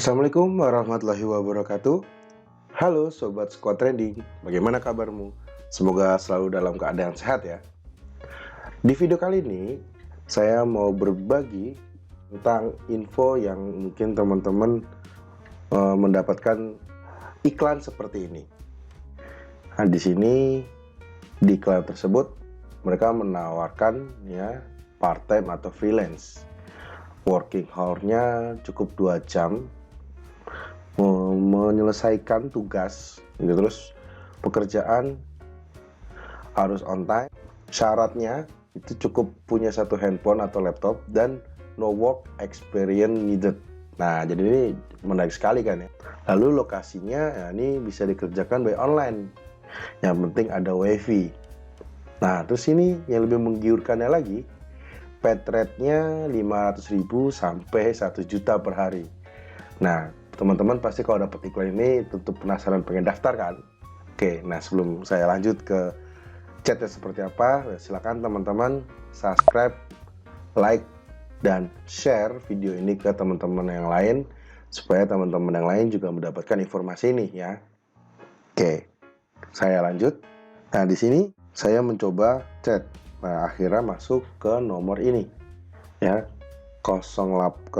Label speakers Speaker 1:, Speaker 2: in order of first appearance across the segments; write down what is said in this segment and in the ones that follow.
Speaker 1: Assalamualaikum warahmatullahi wabarakatuh. Halo Sobat Squad Trading, bagaimana kabarmu? Semoga selalu dalam keadaan sehat ya. Di video kali ini, saya mau berbagi tentang info yang mungkin teman-teman mendapatkan iklan seperti ini. Nah, di sini di iklan tersebut mereka menawarkan ya part-time atau freelance. Working hour-nya cukup 2 jam, menyelesaikan tugas gitu. Terus pekerjaan harus on time, syaratnya itu cukup punya satu handphone atau laptop dan no work experience needed. Nah, jadi ini menarik sekali kan ya. Lalu lokasinya ya, ini bisa dikerjakan by online, yang penting ada wifi. Nah, terus ini yang lebih menggiurkannya lagi, pay rate-nya 500.000 sampai 1 juta per hari. Nah, teman-teman pasti kalau dapat iklan ini tentu penasaran pengen daftar kan? Oke, nah sebelum saya lanjut ke chatnya seperti apa, silakan teman-teman subscribe, like, dan share video ini ke teman-teman yang lain supaya teman-teman yang lain juga mendapatkan informasi ini ya. Oke, saya lanjut. Nah, di sini saya mencoba chat. Nah, akhirnya masuk ke nomor ini ya, ke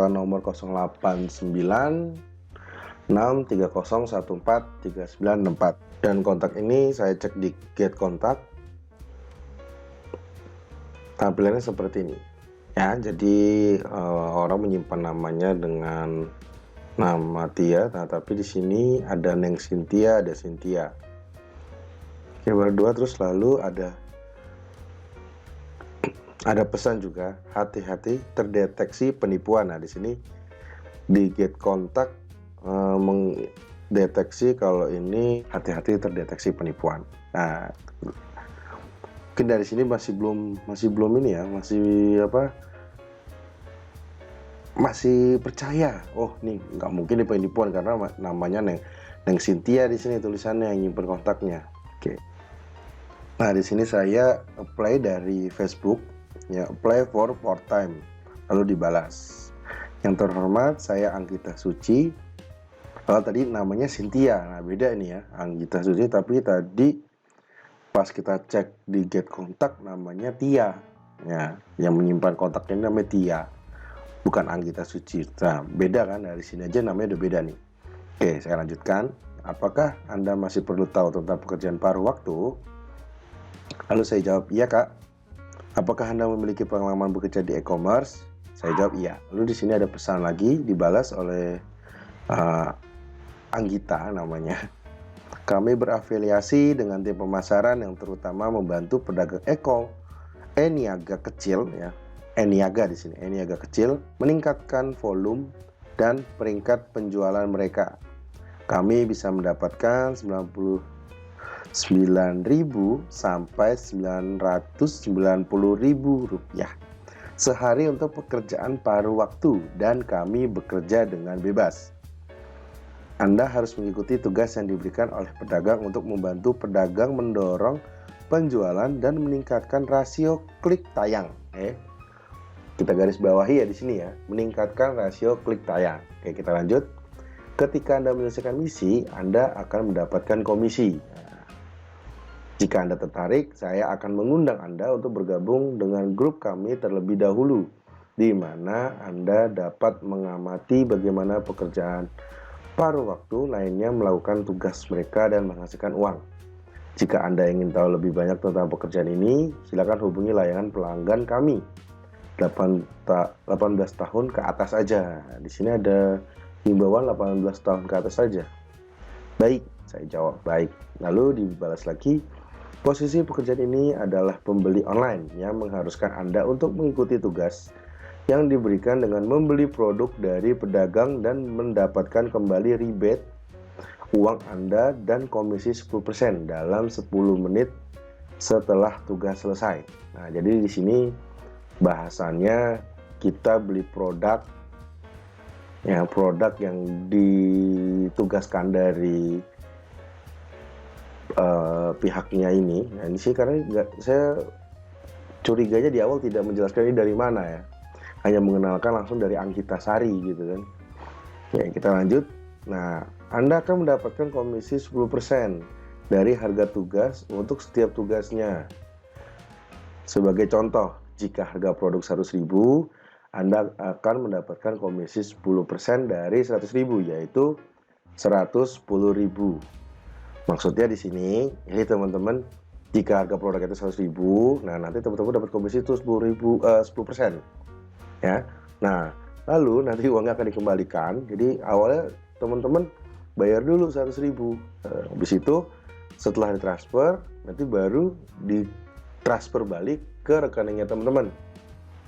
Speaker 1: nomor 089 630143964, dan kontak ini saya cek di get kontak, tampilannya seperti ini ya. Jadi orang menyimpan namanya dengan nama Tia. Nah, tapi di sini ada Neng Cynthia, ada Cynthia. Oke, berdua. Terus lalu ada pesan juga, hati-hati terdeteksi penipuan. Nah, di sini di get kontak mendeteksi kalau ini hati-hati terdeteksi penipuan. Nah, mungkin dari sini masih belum ini ya, masih percaya. Oh, nih nggak mungkin ini penipuan karena namanya Neng Cynthia di sini tulisannya, yang nyimpen kontaknya. Oke. Nah, di sini saya apply dari Facebook ya, apply for part-time, lalu dibalas. Yang terhormat, saya Anggita Suci. Kalau tadi namanya Cynthia, nah beda ini ya, Anggita Suci, tapi tadi pas kita cek di get kontak namanya Tia ya, yang menyimpan kontaknya namanya Tia, bukan Anggita Suci. Nah, beda kan, dari sini aja namanya udah beda nih. Oke, saya lanjutkan. Apakah Anda masih perlu tahu tentang pekerjaan paruh waktu? Lalu saya jawab, iya Kak. Apakah Anda memiliki pengalaman bekerja di e-commerce? Saya jawab iya. Lalu di sini ada pesan lagi dibalas oleh Anggita namanya. Kami berafiliasi dengan tim pemasaran yang terutama membantu pedagang e-niaga kecil ya. E-niaga di sini, e-niaga kecil meningkatkan volume dan peringkat penjualan mereka. Kami bisa mendapatkan 99.000 sampai 990.000 rupiah sehari untuk pekerjaan paruh waktu, dan kami bekerja dengan bebas. Anda harus mengikuti tugas yang diberikan oleh pedagang untuk membantu pedagang mendorong penjualan dan meningkatkan rasio klik tayang. Kita garis bawahi ya di sini ya, meningkatkan rasio klik tayang. Oke, kita lanjut. Ketika Anda menyelesaikan misi, Anda akan mendapatkan komisi. Jika Anda tertarik, saya akan mengundang Anda untuk bergabung dengan grup kami terlebih dahulu, di mana Anda dapat mengamati bagaimana pekerjaan paruh waktu lainnya melakukan tugas mereka dan menghasilkan uang. Jika Anda ingin tahu lebih banyak tentang pekerjaan ini, silakan hubungi layanan pelanggan kami. 18 tahun ke atas saja. Di sini ada himbauan 18 tahun ke atas saja. Baik, saya jawab baik. Lalu dibalas lagi, posisi pekerjaan ini adalah pembeli online yang mengharuskan Anda untuk mengikuti tugas yang diberikan dengan membeli produk dari pedagang dan mendapatkan kembali rebate uang Anda dan komisi 10% dalam 10 menit setelah tugas selesai. Nah, jadi di sini bahasannya kita beli produk ya, produk yang ditugaskan dari pihaknya ini. Nah, ini sih karena saya curiganya di awal tidak menjelaskan ini dari mana ya, hanya mengenalkan langsung dari Anggita Sari gitu kan. Oke, kita lanjut. Nah, Anda akan mendapatkan komisi 10% dari harga tugas untuk setiap tugasnya. Sebagai contoh, jika harga produk 100.000, Anda akan mendapatkan komisi 10% dari 100.000, yaitu 110.000. Maksudnya di sini, ini teman-teman, jika harga produk itu 100.000, nah nanti teman-teman dapat komisi itu 10%. Ya. Nah, lalu nanti uangnya akan dikembalikan. Jadi awalnya teman-teman bayar dulu 100.000. Habis itu setelah ditransfer, nanti baru ditransfer balik ke rekeningnya teman-teman.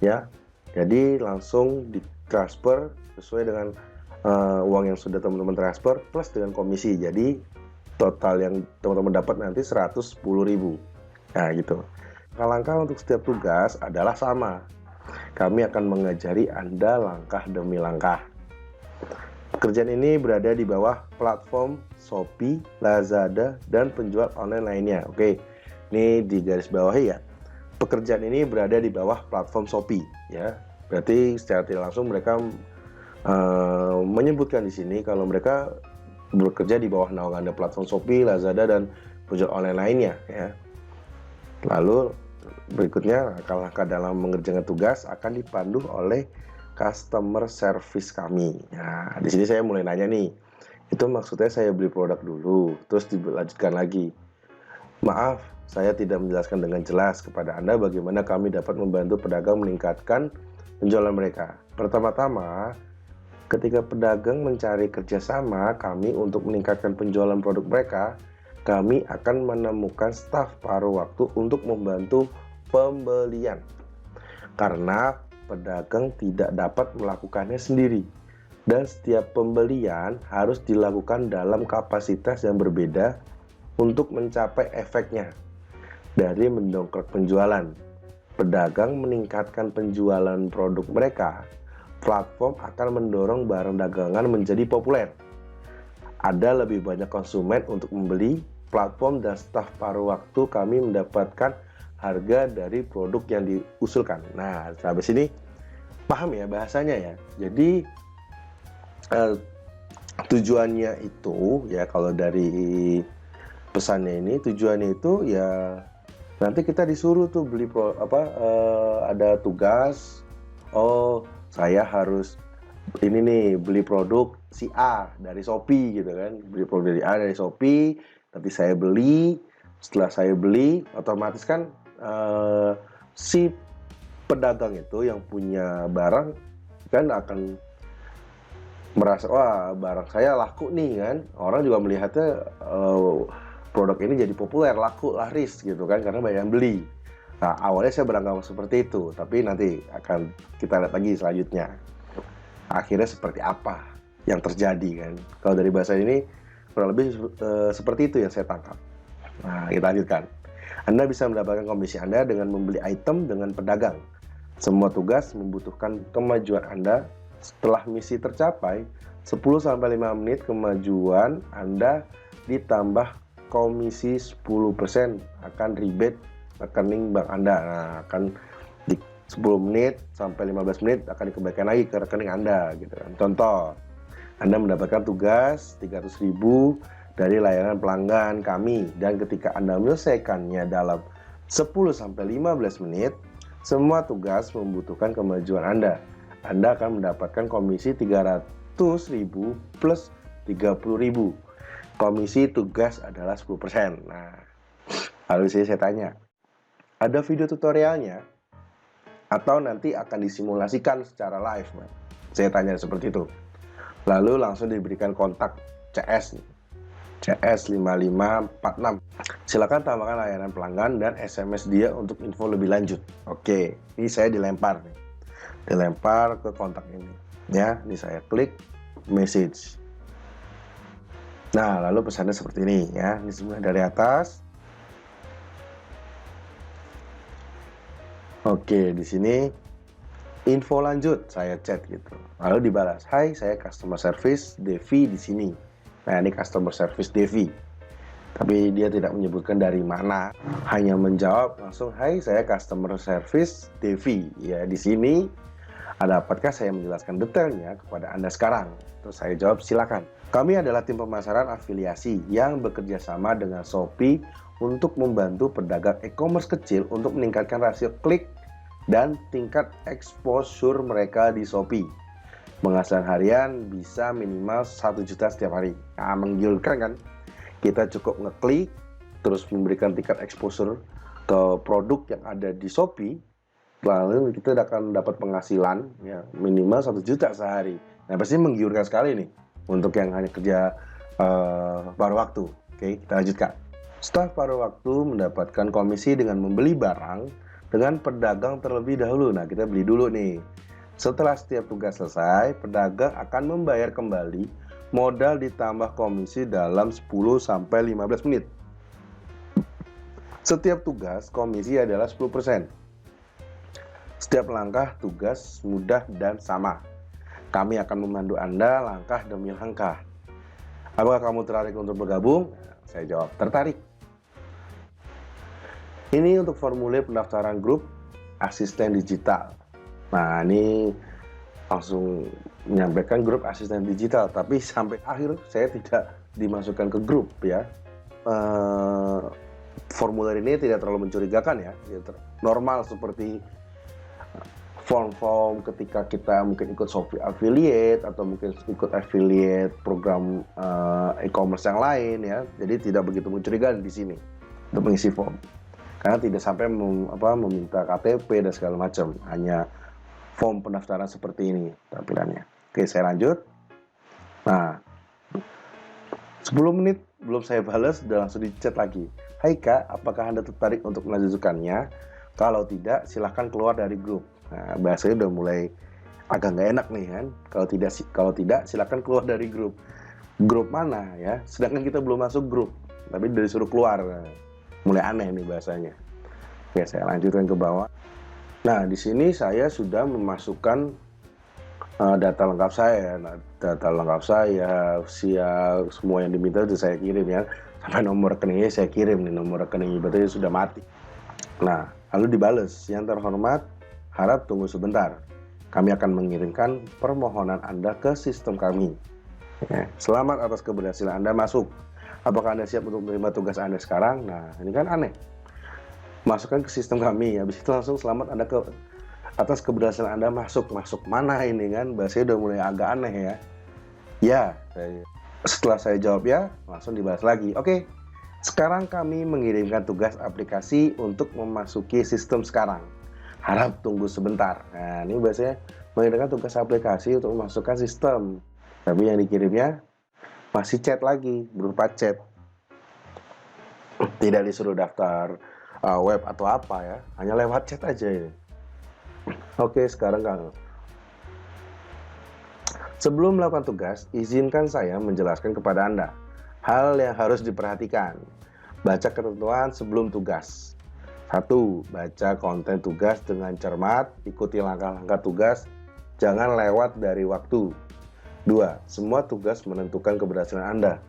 Speaker 1: Ya. Jadi langsung ditransfer sesuai dengan uang yang sudah teman-teman transfer plus dengan komisi. Jadi total yang teman-teman dapat nanti 110.000. Nah, gitu. Langkah untuk setiap tugas adalah sama. Kami akan mengajari Anda langkah demi langkah. Pekerjaan ini berada di bawah platform Shopee, Lazada, dan penjual online lainnya. Oke, ini di garis bawahi ya. Pekerjaan ini berada di bawah platform Shopee, ya. Berarti secara tidak langsung mereka menyebutkan di sini kalau mereka bekerja di bawah naungan platform Shopee, Lazada, dan penjual online lainnya, ya. Lalu berikutnya langkah-langkah dalam mengerjakan tugas akan dipandu oleh customer service kami. Nah, di sini saya mulai nanya nih. Itu maksudnya saya beli produk dulu, terus dilanjutkan lagi. Maaf, saya tidak menjelaskan dengan jelas kepada Anda bagaimana kami dapat membantu pedagang meningkatkan penjualan mereka. Pertama-tama, ketika pedagang mencari kerjasama kami untuk meningkatkan penjualan produk mereka, kami akan menemukan staf paruh waktu untuk membantu pembelian. Karena pedagang tidak dapat melakukannya sendiri. Dan setiap pembelian harus dilakukan dalam kapasitas yang berbeda untuk mencapai efeknya. Dari mendongkrak penjualan, pedagang meningkatkan penjualan produk mereka, platform akan mendorong barang dagangan menjadi populer. Ada lebih banyak konsumen untuk membeli, platform dan staf paruh waktu kami mendapatkan harga dari produk yang diusulkan. Nah, sampai sini paham ya bahasanya ya. Jadi tujuannya itu ya, kalau dari pesannya ini, tujuannya itu ya nanti kita disuruh tuh beli ada tugas. Oh, saya harus ini nih beli produk si A dari Shopee gitu kan, beli produk dari A dari Shopee, nanti saya beli. Setelah saya beli, otomatis kan si pedagang itu yang punya barang kan akan merasa, wah barang saya laku nih kan, orang juga melihatnya produk ini jadi populer, laku, laris gitu kan, karena banyak yang beli. Nah, awalnya saya beranggapan seperti itu, tapi nanti akan kita lihat lagi selanjutnya. Akhirnya seperti apa yang terjadi kan. Kalau dari bahasa ini, kurang lebih seperti itu yang saya tangkap. Nah, kita lanjutkan. Anda bisa mendapatkan komisi Anda dengan membeli item dengan pedagang. Semua tugas membutuhkan kemajuan Anda. Setelah misi tercapai, 10-15 menit kemajuan Anda ditambah komisi 10% akan rebate rekening bank Anda. Nah, akan di 10 menit sampai 15 menit akan dikembalikan lagi ke rekening Anda gitu kan. Contoh, Anda mendapatkan tugas 300.000 dari layanan pelanggan kami, dan ketika Anda menyelesaikannya dalam 10-15 menit, semua tugas membutuhkan kemajuan Anda. Anda akan mendapatkan komisi 300.000 plus 30.000. Komisi tugas adalah 10%. Nah, lalu saya tanya, ada video tutorialnya atau nanti akan disimulasikan secara live, man? Saya tanya seperti itu. Lalu langsung diberikan kontak CS 5546. Silakan tambahkan layanan pelanggan dan SMS dia untuk info lebih lanjut. Oke, ini saya dilempar nih. Dilempar ke kontak ini. Ya, ini saya klik message. Nah, lalu pesannya seperti ini ya. Ini semua dari atas. Oke, di sini info lanjut, saya chat gitu. Lalu dibalas, "Hai, saya customer service Devi di sini." Nah, ini customer service Devi. Tapi dia tidak menyebutkan dari mana, hanya menjawab langsung, "Hai, saya customer service Devi." Ya, di sini Dapatkah saya menjelaskan detailnya kepada Anda sekarang? Terus saya jawab, silakan. Kami adalah tim pemasaran afiliasi yang bekerja sama dengan Shopee untuk membantu pedagang e-commerce kecil untuk meningkatkan rasio klik dan tingkat exposure mereka di Shopee. Penghasilan harian bisa minimal 1 juta setiap hari. Nah, menggiurkan kan? Kita cukup ngeklik, terus memberikan tingkat exposure ke produk yang ada di Shopee, lalu kita akan dapat penghasilan ya minimal 1 juta sehari. Nah, pasti menggiurkan sekali nih untuk yang hanya kerja paruh waktu. Oke, kita lanjutkan. Staf paruh waktu mendapatkan komisi dengan membeli barang dengan pedagang terlebih dahulu. Nah, kita beli dulu nih. Setelah setiap tugas selesai, pedagang akan membayar kembali modal ditambah komisi dalam 10-15 menit. Setiap tugas komisi adalah 10%. Setiap langkah tugas mudah dan sama. Kami akan memandu Anda langkah demi langkah. Apakah kamu tertarik untuk bergabung? Saya jawab, tertarik. Ini untuk formulir pendaftaran grup asisten digital. Nah, ini langsung menyampaikan grup asisten digital, tapi sampai akhir saya tidak dimasukkan ke grup ya. Formulir ini tidak terlalu mencurigakan ya, normal seperti form-form ketika kita mungkin ikut Shopee affiliate atau mungkin ikut affiliate program e-commerce yang lain ya. Jadi tidak begitu mencurigakan di sini untuk mengisi form, karena tidak sampai meminta KTP dan segala macam, hanya form pendaftaran seperti ini tampilannya. Oke, saya lanjut. Nah, 10 menit belum saya balas, sudah langsung di chat lagi. Hai Kak, apakah Anda tertarik untuk melanjutkannya? Kalau tidak, silahkan keluar dari grup. Nah, bahasanya udah mulai agak nggak enak nih kan. Kalau tidak, silahkan keluar dari grup. Grup mana ya? Sedangkan kita belum masuk grup, tapi udah disuruh keluar. Nah, mulai aneh nih bahasanya. Oke, saya lanjutkan ke bawah. Nah, di sini saya sudah memasukkan data lengkap saya. Nah, data lengkap saya, siap, semua yang diminta sudah saya kirim ya. Sampai nomor rekeningnya saya kirim nih, nomor rekening berarti sudah mati. Nah, lalu dibales, yang terhormat, harap tunggu sebentar. Kami akan mengirimkan permohonan Anda ke sistem kami. Ya, selamat atas keberhasilan Anda masuk. Apakah Anda siap untuk menerima tugas Anda sekarang? Nah, ini kan aneh. Masukkan ke sistem kami, habis itu langsung selamat Anda atas keberhasilan Anda masuk mana ini kan, bahasanya udah mulai agak aneh ya. Ya, setelah saya jawab ya, langsung dibahas lagi. Oke, sekarang kami mengirimkan tugas aplikasi untuk memasuki sistem sekarang. Harap tunggu sebentar. Nah, ini bahasanya mengirimkan tugas aplikasi untuk memasukkan sistem. Tapi yang dikirimnya masih chat lagi, berupa chat. Tidak disuruh daftar web atau apa ya, hanya lewat chat aja ini. Oke, sekarang Kang, sebelum melakukan tugas, izinkan saya menjelaskan kepada Anda hal yang harus diperhatikan. Baca ketentuan sebelum tugas. 1. Baca konten tugas dengan cermat, ikuti langkah-langkah tugas, jangan lewat dari waktu. 2. Semua tugas menentukan keberhasilan Anda.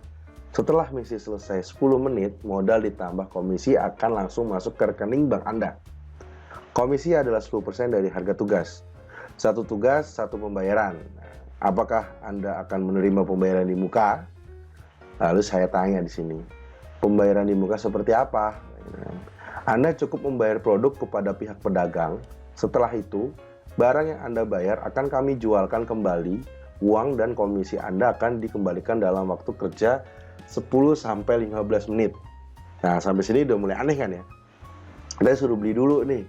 Speaker 1: Setelah misi selesai 10 menit, modal ditambah komisi akan langsung masuk ke rekening bank Anda. Komisi adalah 10% dari harga tugas. Satu tugas, satu pembayaran. Apakah Anda akan menerima pembayaran di muka? Lalu saya tanya di sini, pembayaran di muka seperti apa? Anda cukup membayar produk kepada pihak pedagang. Setelah itu, barang yang Anda bayar akan kami jualkan kembali. Uang dan komisi Anda akan dikembalikan dalam waktu kerja 10-15 menit. Nah, sampai sini udah mulai aneh kan ya. Kita suruh beli dulu nih.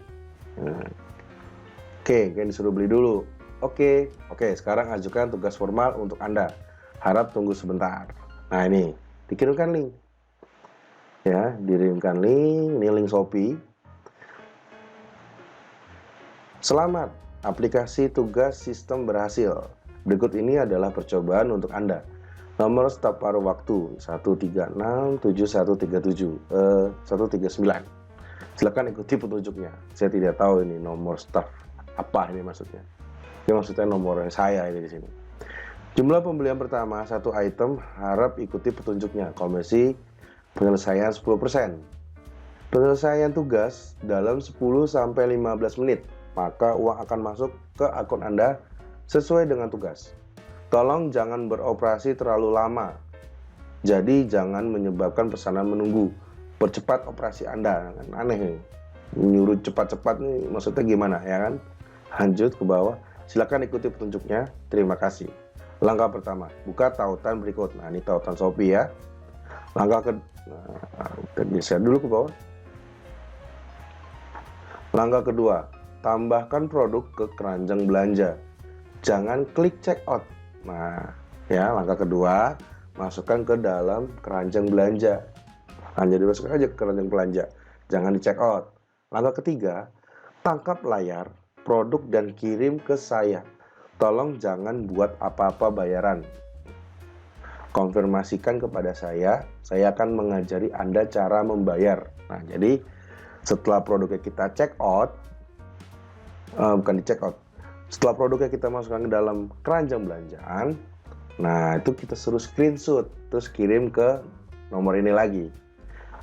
Speaker 1: Oke, kan disuruh beli dulu. Oke, sekarang ajukan tugas formal untuk Anda. Harap tunggu sebentar. Nah, ini dikirimkan link. Ya, dikirimkan link, ini link Shopee. Selamat, aplikasi tugas sistem berhasil. Berikut ini adalah percobaan untuk Anda. Nomor staf paruh waktu 139. Silakan ikuti petunjuknya. Saya tidak tahu ini nomor staf apa ini maksudnya. Ini maksudnya nomor saya ini di sini. Jumlah pembelian pertama 1 item, harap ikuti petunjuknya. Komisi penyelesaian 10%. Penyelesaian tugas dalam 10-15 menit, maka uang akan masuk ke akun Anda sesuai dengan tugas. Tolong jangan beroperasi terlalu lama. Jadi jangan menyebabkan pesanan menunggu. Percepat operasi Anda. Aneh nih. Menyuruh cepat-cepat nih maksudnya gimana ya kan? Lanjut ke bawah. Silakan ikuti petunjuknya. Terima kasih. Langkah pertama, buka tautan berikut. Nah, ini tautan Shopee ya. Langkah geser dulu ke bawah. Langkah kedua, tambahkan produk ke keranjang belanja. Jangan klik check out. Nah, ya langkah kedua, masukkan ke dalam keranjang belanja. Nah, jadi masukkan aja ke keranjang belanja. Jangan di check out. Langkah ketiga, tangkap layar produk dan kirim ke saya. Tolong jangan buat apa-apa bayaran. Konfirmasikan kepada saya akan mengajari Anda cara membayar. Nah, jadi setelah produknya kita check out, bukan di check out, setelah produknya kita masukkan ke dalam keranjang belanjaan, nah itu kita suruh screenshot, terus kirim ke nomor ini lagi.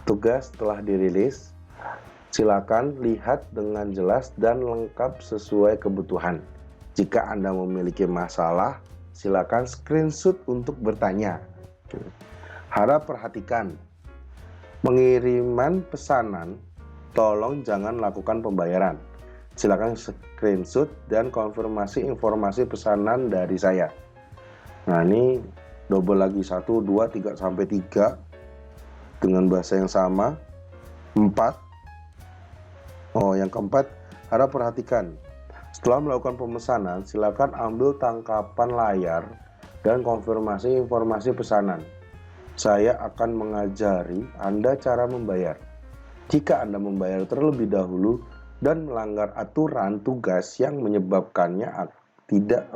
Speaker 1: Tugas telah dirilis, silakan lihat dengan jelas dan lengkap sesuai kebutuhan. Jika Anda memiliki masalah, silakan screenshot untuk bertanya. Harap perhatikan, pengiriman pesanan, tolong jangan lakukan pembayaran. Silakan screenshot dan konfirmasi informasi pesanan dari saya. Nah, ini double lagi 1, 2, 3 sampai 3 dengan bahasa yang sama. 4. Oh, yang keempat, harap perhatikan. Setelah melakukan pemesanan, silakan ambil tangkapan layar dan konfirmasi informasi pesanan. Saya akan mengajari Anda cara membayar. Jika Anda membayar terlebih dahulu dan melanggar aturan tugas yang menyebabkannya tidak,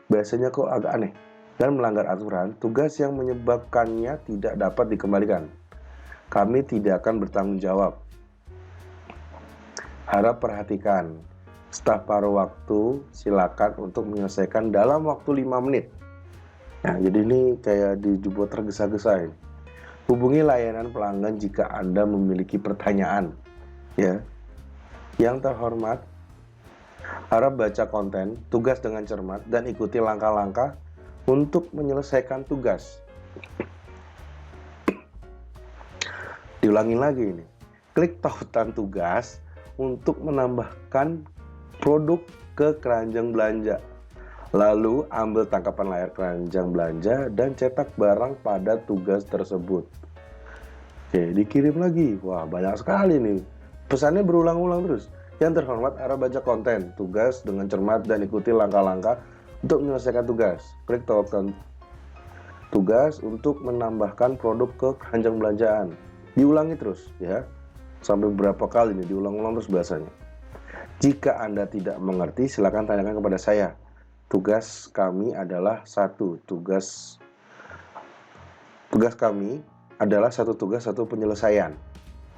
Speaker 1: biasanya kok agak aneh, dan melanggar aturan tugas yang menyebabkannya tidak dapat dikembalikan, kami tidak akan bertanggung jawab. Harap perhatikan, staf paruh waktu silakan untuk menyelesaikan dalam waktu 5 menit. Nah, jadi ini kayak dibuat tergesa-gesa ini. Hubungi layanan pelanggan jika Anda memiliki pertanyaan. Ya. Yang terhormat, harap baca konten tugas dengan cermat dan ikuti langkah-langkah untuk menyelesaikan tugas. Diulangi lagi ini. Klik tautan tugas untuk menambahkan produk ke keranjang belanja. Lalu ambil tangkapan layar keranjang belanja dan cetak barang pada tugas tersebut. Oke, dikirim lagi. Wah, banyak sekali nih. Pesannya berulang-ulang terus. Yang terhormat, harap baca konten tugas dengan cermat dan ikuti langkah-langkah untuk menyelesaikan tugas. Klik tautan tugas untuk menambahkan produk ke keranjang belanjaan. Diulangi terus ya. Sampai berapa kali nih, diulang-ulang terus bahasanya. Jika Anda tidak mengerti, silakan tanyakan kepada saya. Tugas kami adalah tugas kami adalah satu tugas, satu penyelesaian.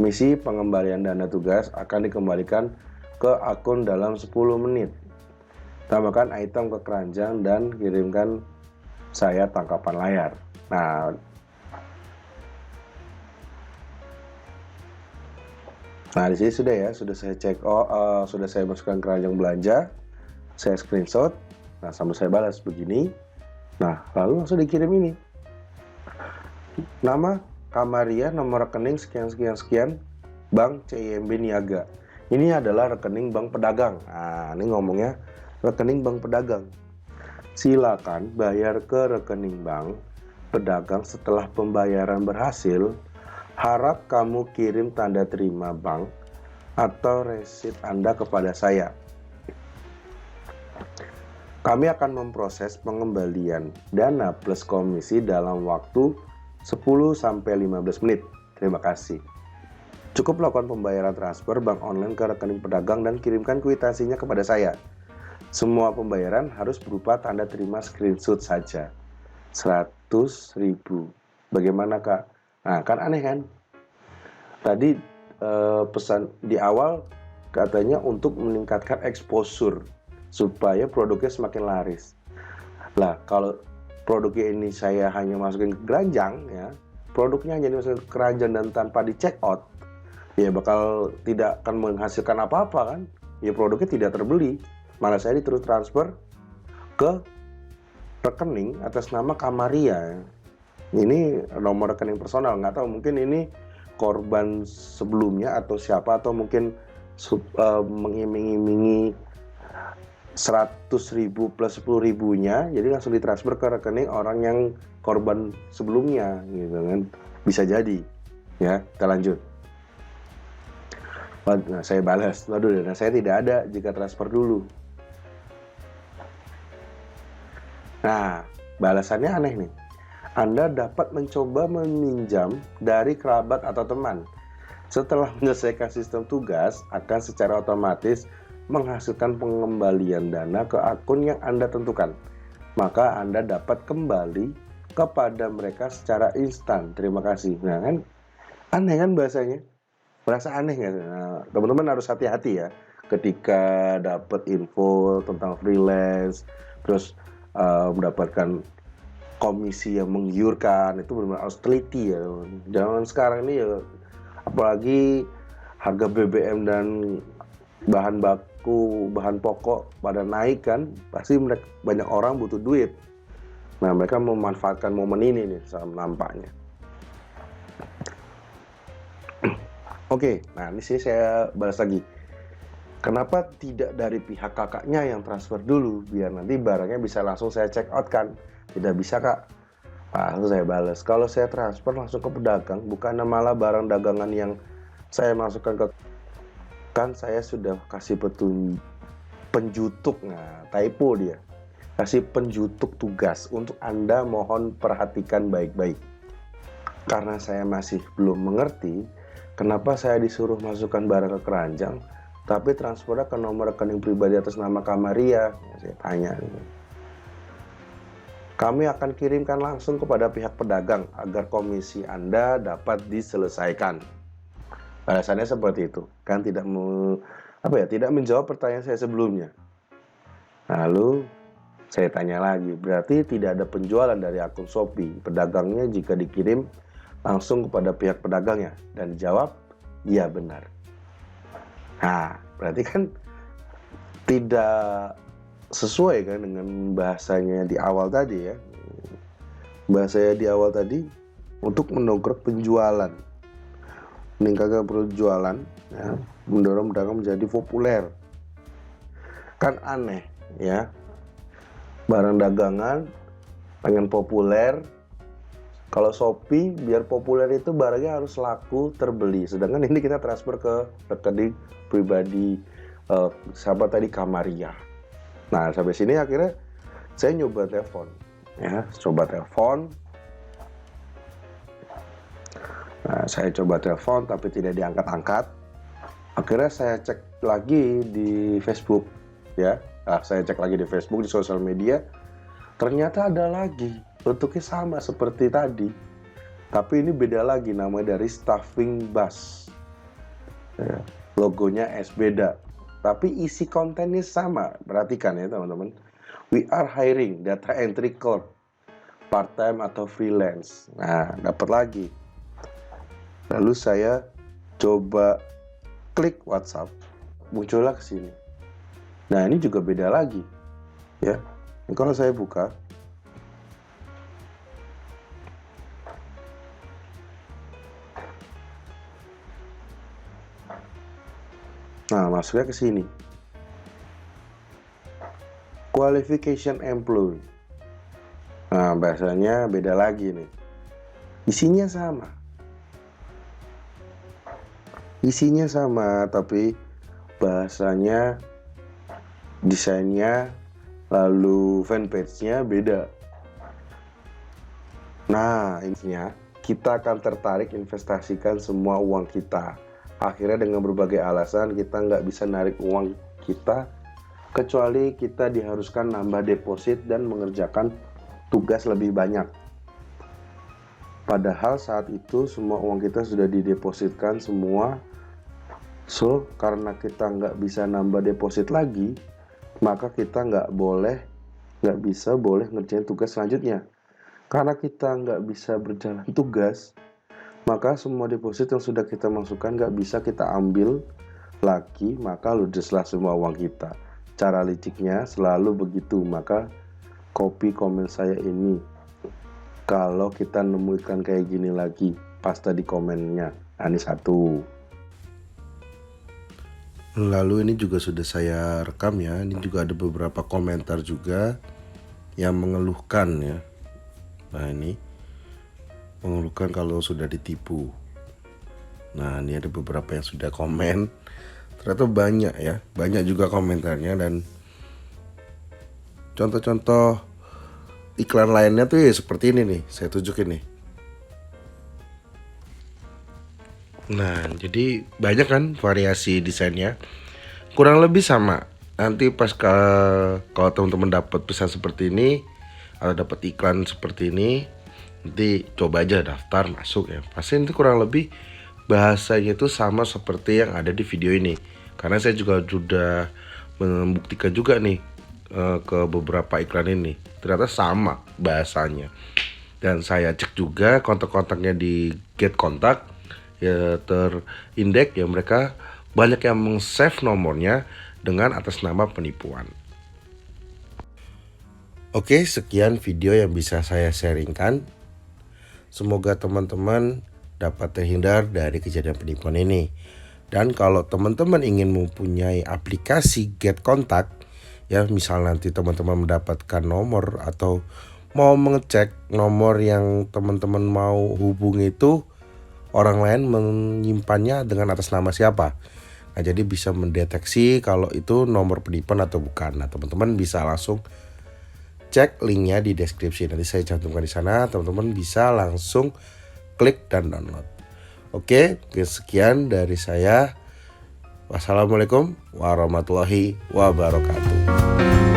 Speaker 1: Misi pengembalian dana tugas akan dikembalikan ke akun dalam 10 menit. Tambahkan item ke keranjang dan kirimkan saya tangkapan layar. Nah, di sini sudah ya, sudah saya cek, sudah saya masukkan keranjang belanja, saya screenshot. Nah, sambil saya balas begini. Nah, lalu langsung dikirim ini. Nama Kamaria, nomor rekening sekian, Bank CIMB Niaga. Ini adalah rekening bank pedagang. Nah, ini ngomongnya rekening bank pedagang. Silakan bayar ke rekening bank pedagang setelah pembayaran berhasil. Harap kamu kirim tanda terima bank atau resit Anda kepada saya. Kami akan memproses pengembalian dana plus komisi dalam waktu 10-15 menit. Terima kasih. Cukup lakukan pembayaran transfer bank online ke rekening pedagang dan kirimkan kwitansinya kepada saya. Semua pembayaran harus berupa tanda terima screenshot saja. 100.000. Bagaimana, Kak? Nah, kan aneh kan? Tadi pesan di awal katanya untuk meningkatkan exposure supaya produknya semakin laris. Lah, kalau produknya ini saya hanya masukin ke keranjang ya, produknya hanya dimasukin ke keranjang dan tanpa di check out, ya bakal tidak akan menghasilkan apa-apa kan? Ya produknya tidak terbeli. malah saya disuruh transfer ke rekening atas nama Kamaria. Ini nomor rekening personal, nggak tahu mungkin ini korban sebelumnya atau siapa, atau mungkin mengiming-imingi 100.000 plus 10.000-nya, jadi langsung ditransfer ke rekening orang yang korban sebelumnya gitu kan, bisa jadi. Ya, kita lanjut. Nah, saya balas, waduh, nah saya tidak ada jika transfer dulu. Nah, balasannya aneh nih. Anda dapat mencoba meminjam dari kerabat atau teman. Setelah menyelesaikan sistem tugas, akan secara otomatis menghasilkan pengembalian dana ke akun yang Anda tentukan. Maka Anda dapat kembali kepada mereka secara instan. Terima kasih. Nah kan, aneh kan bahasanya? Merasa aneh nggak? Nah, teman-teman harus hati-hati ya ketika dapat info tentang freelance, terus mendapatkan komisi yang menggiurkan, itu benar-benar harus teliti ya. Jangan sekarang ini ya, apalagi harga BBM dan bahan baku, bahan pokok pada naik kan, pasti banyak orang butuh duit. Nah, mereka memanfaatkan momen ini nih, nampaknya. Oke, nah ini sih saya balas lagi. Kenapa tidak dari pihak kakaknya yang transfer dulu, biar nanti barangnya bisa langsung saya check out kan? Tidak bisa kak. Langsung saya balas. Kalau saya transfer langsung ke pedagang, bukan malah barang dagangan yang saya masukkan ke, kan saya sudah kasih penjutuk, nah typo dia. Kasih penjutuk tugas untuk Anda, mohon perhatikan baik-baik. Karena saya masih belum mengerti, kenapa saya disuruh masukkan barang ke keranjang, tapi transfernya ke nomor rekening pribadi atas nama Kamaria. Saya tanya. Kami akan kirimkan langsung kepada pihak pedagang agar komisi Anda dapat diselesaikan. Balasannya seperti itu. Kan tidak tidak menjawab pertanyaan saya sebelumnya. Lalu saya tanya lagi, berarti tidak ada penjualan dari akun Shopee pedagangnya jika dikirim langsung kepada pihak pedagangnya? Dan dijawab, iya benar. Nah, berarti kan tidak sesuai kan dengan bahasanya di awal tadi ya. Bahasanya di awal tadi untuk mendongkrak penjualan, meningkatkan penjualan, ya, mendorong pedagang menjadi populer. Kan aneh ya, barang dagangan pengen populer. Kalau Shopee biar populer itu barangnya harus laku terbeli, sedangkan ini kita transfer ke rekening pribadi siapa tadi, Kamaria. Nah, sampai sini akhirnya saya nyoba telepon, ya, coba telepon. Nah, saya coba telepon tapi tidak diangkat-angkat. Akhirnya saya cek lagi di Facebook, ya. Saya cek lagi di Facebook, di sosial media. Ternyata ada lagi, bentuknya sama seperti tadi, tapi ini beda lagi, namanya dari Stuffing Bus. Ya, logonya S beda. Tapi isi kontennya sama. Perhatikan ya teman-teman. We are hiring data entry clerk, part-time atau freelance. Nah, dapat lagi. Lalu saya coba klik WhatsApp, muncullah ke sini. Nah, ini juga beda lagi. Ya. Ini kalau saya buka, nah, masuknya ke sini. Qualification employee. Nah, bahasanya beda lagi nih. Isinya sama. Isinya sama, tapi bahasanya, desainnya, lalu fanpage-nya beda. Nah, intinya kita akan tertarik investasikan semua uang kita. Akhirnya dengan berbagai alasan kita nggak bisa narik uang kita, kecuali kita diharuskan nambah deposit dan mengerjakan tugas lebih banyak. Padahal saat itu semua uang kita sudah didepositkan semua. So, karena kita nggak bisa nambah deposit lagi, maka kita nggak boleh ngerjain tugas selanjutnya. Karena kita nggak bisa berjalan tugas, maka semua deposit yang sudah kita masukkan nggak bisa kita ambil lagi, maka ludeslah semua uang kita. cara liciknya selalu begitu. Maka copy komen saya ini. Kalau kita nemu iklan kayak gini lagi, paste di komennya. Nah, ini satu. Lalu ini juga sudah saya rekam ya. Ini juga ada beberapa komentar juga yang mengeluhkan ya. Nah, ini mengeluhkan kalau sudah ditipu. Nah, ini ada beberapa yang sudah komen. Ternyata banyak ya, banyak juga komentarnya. Dan contoh-contoh iklan lainnya tuh ya seperti ini nih, saya tunjukin nih. Nah, jadi banyak kan variasi desainnya, kurang lebih sama. Nanti pas kalau teman-teman dapat pesan seperti ini atau dapat iklan seperti ini, nanti coba aja daftar masuk ya. Pasti nanti kurang lebih bahasanya itu sama seperti yang ada di video ini. Karena saya juga sudah membuktikan juga nih ke beberapa iklan ini, ternyata sama bahasanya. Dan saya cek juga kontak-kontaknya di Get Kontak ya, terindeks ya, mereka banyak yang meng-save nomornya dengan atas nama penipuan. Oke, sekian video yang bisa saya sharingkan. Semoga teman-teman dapat terhindar dari kejadian penipuan ini. Dan kalau teman-teman ingin mempunyai aplikasi Get Kontak, ya misal nanti teman-teman mendapatkan nomor atau mau mengecek nomor yang teman-teman mau hubungi itu, orang lain menyimpannya dengan atas nama siapa. Nah, jadi bisa mendeteksi kalau itu nomor penipuan atau bukan. Nah, teman-teman bisa langsung cek linknya di deskripsi. Nanti saya cantumkan di sana, teman-teman bisa langsung klik dan download. Oke, sekian dari saya. Wassalamualaikum warahmatullahi wabarakatuh.